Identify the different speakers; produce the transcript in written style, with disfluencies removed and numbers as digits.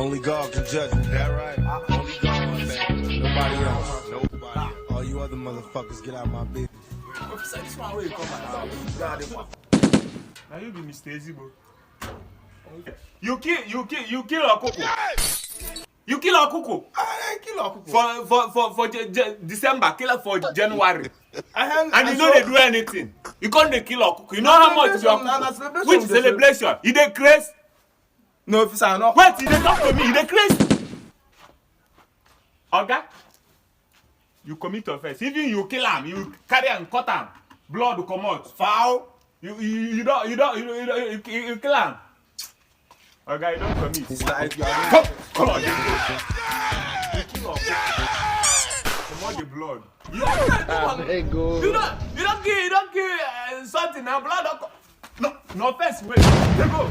Speaker 1: Only God can judge me. That right? Only God, man. Nobody else. Nobody. All you other motherfuckers, get out my business.
Speaker 2: Officer, this one where you come and now you be Mr. Ezibo. You kill Okuko. You kill Okuko.
Speaker 1: I ain't kill Okuko.
Speaker 2: For December, kill her for January. And you know they do anything. You can't they kill Okuko. You know how much you are. Which celebration? You dey craze?
Speaker 1: No, officer, no.
Speaker 2: Wait, you dey talk to me. You dey craze? Okay? You commit offense. Even you kill him, you carry and cut him. Blood will come out. Foul. You kill him. Okay, you don't commit.
Speaker 1: It's like
Speaker 2: Come on, you kill him. Come on, the blood. You don't kill something now. Blood don't come. No offense. Wait. They go.